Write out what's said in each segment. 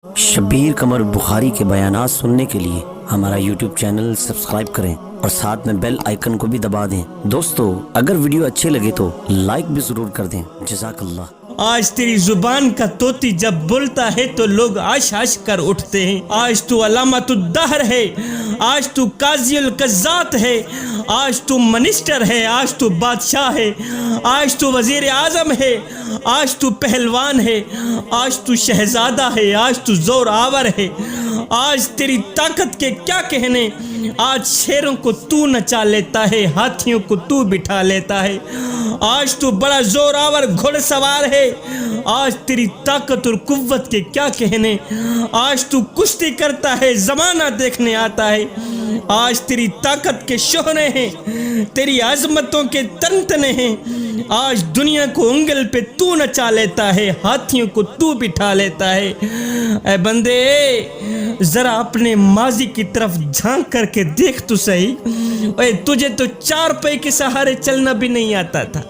شبیر قمر بخاری کے بیانات سننے کے لیے ہمارا یوٹیوب چینل سبسکرائب کریں اور ساتھ میں بیل آئیکن کو بھی دبا دیں۔ دوستو اگر ویڈیو اچھے لگے تو لائک بھی ضرور کر دیں۔ جزاک اللہ۔ آج تیری زبان کا طوطی جب بولتا ہے تو لوگ عش عش کر اٹھتے ہیں۔ آج تو علامت الدہر ہے، آج تو قاضی القضات ہے، آج تو منسٹر ہے، آج تو بادشاہ ہے، آج تو وزیر اعظم ہے، آج تو پہلوان ہے، آج تو شہزادہ ہے، آج تو زور آور ہے۔ آج تیری طاقت کے کیا کہنے، آج شیروں کو تو نچا لیتا ہے، ہاتھیوں کو تو بٹھا لیتا ہے۔ آج تو بڑا زور آور گھڑ سوار ہے، آج تیری طاقت اور قوت کے کیا کہنے۔ آج تو کشتی کرتا ہے، زمانہ دیکھنے آتا ہے۔ آج تیری طاقت کے شہرے ہیں، تیری عظمتوں کے تنتنے ہیں۔ آج دنیا کو انگل پہ تو نچا لیتا ہے، ہاتھیوں کو تو بٹھا لیتا ہے۔ اے بندے ذرا اپنے ماضی کی طرف جھانک کر کے دیکھ تو صحیح۔ اے تجھے تو چار پے کے سہارے چلنا بھی نہیں آتا تھا،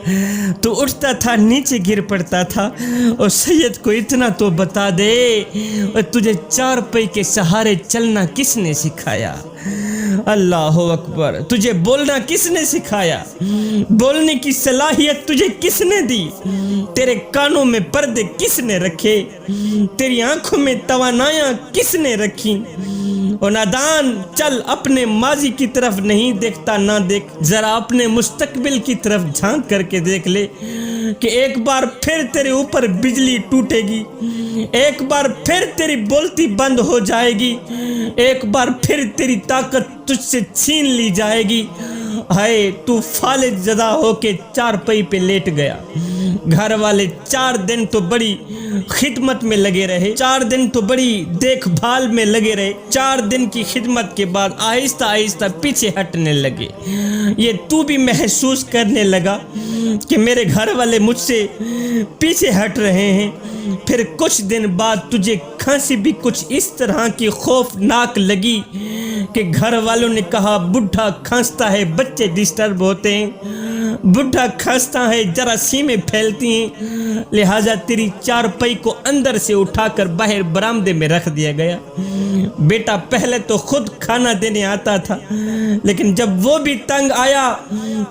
تو اٹھتا تھا نیچے گر پڑتا تھا۔ اور سید کو اتنا تو بتا دے، تجھے چار پے کے سہارے چلنا کس نے سکھایا؟ اللہ اکبر۔ تجھے بولنا کس نے سکھایا؟ بولنے کی صلاحیت تجھے کس نے دی؟ تیرے کانوں میں پردے کس نے رکھے؟ تیری آنکھوں میں توانائیاں کس نے رکھی؟ اور نادان چل، اپنے ماضی کی طرف نہیں دیکھتا نہ دیکھ، ذرا اپنے مستقبل کی طرف جھانک کر کے دیکھ لے کہ ایک بار پھر تیرے اوپر بجلی ٹوٹے گی، ایک بار پھر تیری بولتی بند ہو جائے گی، ایک بار پھر تیری طاقت تجھ سے چھین لی جائے گی۔ ہائے تو فالج زدہ ہو کے چار پئی پہ لیٹ گیا۔ گھر والے 4 دن تو بڑی خدمت میں لگے رہے، 4 دن تو بڑی دیکھ بھال میں لگے رہے، 4 دن کی خدمت کے بعد آہستہ آہستہ پیچھے ہٹنے لگے۔ یہ تو بھی محسوس کرنے لگا کہ میرے گھر والے مجھ سے پیچھے ہٹ رہے ہیں۔ پھر کچھ دن بعد تجھے کھانسی بھی کچھ اس طرح کی خوفناک لگی کہ گھر والوں نے کہا بڈھا کھانستا ہے، بچے ڈسٹرب ہوتے ہیں، بڈھا کھانستا ہے، جراثیمیں پھیلتی ہیں، لہٰذا تیری چارپائی کو اندر سے اٹھا کر باہر برآمدے میں رکھ دیا گیا۔ بیٹا پہلے تو خود کھانا دینے آتا تھا، لیکن جب وہ بھی تنگ آیا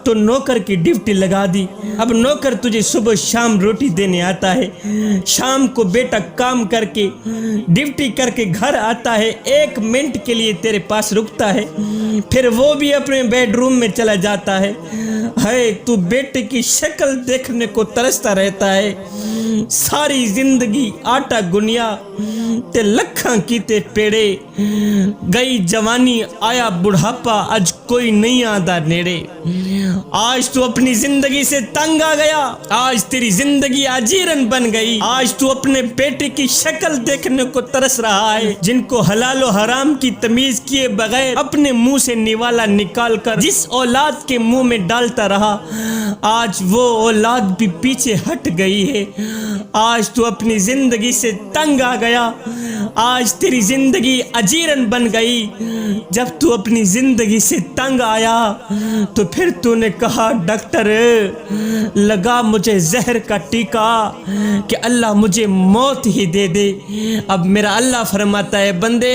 تو نوکر کی ڈیوٹی لگا دی۔ اب نوکر تجھے صبح شام روٹی دینے آتا ہے، شام کو بیٹا کام کر کے ڈیوٹی کر کے گھر آتا ہے، 1 منٹ کے لیے تیرے پاس رکتا ہے، پھر وہ بھی اپنے بیڈ روم میں چلا جاتا ہے۔ ہے تو بیٹے کی شکل دیکھنے کو ترستا رہتا ہے۔ ساری زندگی آٹا گنیا تے لکھاں کیتے پیڑے، گئی جوانی آیا بڑھاپا، آج کوئی نہیں آدھا نیڑے۔ آج تو اپنی زندگی سے تنگ آ گیا، آج تیری زندگی اجیرن بن گئی، آج تو اپنے بیٹے کی شکل دیکھنے کو ترس رہا ہے، جن کو حلال و حرام کی تمیز کیے بغیر اپنے منہ سے نوالا نکال کر جس اولاد کے منہ میں ڈالتا رہا، آج وہ اولاد بھی پیچھے ہٹ گئی ہے۔ آج تو اپنی زندگی سے تنگ آ گیا، آج تیری زندگی اجیرن بن گئی۔ جب تو اپنی زندگی سے تنگ آیا تو پھر تو نے کہا ڈاکٹر لگا مجھے زہر کا ٹیکا کہ اللہ مجھے موت ہی دے دے۔ اب میرا اللہ فرماتا ہے بندے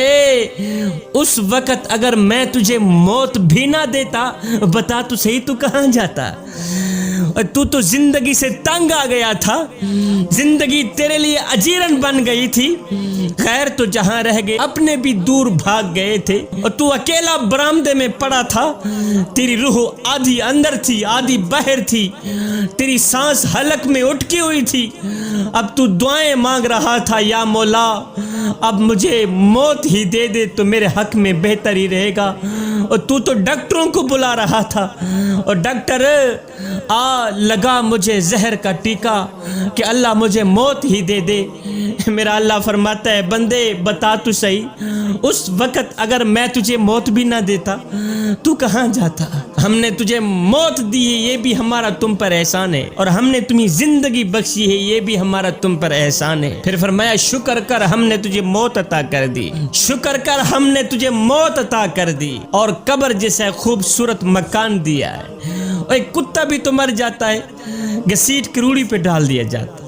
اس وقت اگر میں تجھے موت بھی نہ دیتا، بتا تو صحیح تو کہاں جاتا؟ تو زندگی سے تنگ آ گیا تھا، زندگی تیرے لیے اجیرن بن گئی تھی، خیر تو جہاں رہ گئے اپنے بھی دور بھاگ گئے تھے، اور تو اکیلا برآمدے میں پڑا تھا، تیری روح آدھی اندر تھی آدھی باہر تھی، تیری سانس حلق میں اٹکی ہوئی تھی۔ اب تو دعائیں مانگ رہا تھا یا مولا اب مجھے موت ہی دے دے تو میرے حق میں بہتر ہی رہے گا، اور تو ڈاکٹروں کو بلا رہا تھا، اور ڈاکٹر لگا مجھے زہر کا ٹیکا کہ اللہ مجھے موت ہی دے دے۔ میرا اللہ فرماتا ہے بندے بتا تو صحیح اس وقت اگر میں تجھے موت بھی نہ دیتا تو کہاں جاتا؟ ہم نے تجھے موت دی ہے یہ بھی ہمارا تم پر احسان ہے، اور ہم نے تمہیں زندگی بخشی ہے یہ بھی ہمارا تم پر احسان ہے۔ پھر فرمایا شکر کر ہم نے تجھے موت عطا کر دی، شکر کر ہم نے تجھے موت عطا کر دی، اور قبر جیسا خوبصورت مکان دیا ہے۔ اور ایک کتا بھی تو مر جاتا ہے، گھسیٹ کے روڑی پہ ڈال دیا جاتا ہے،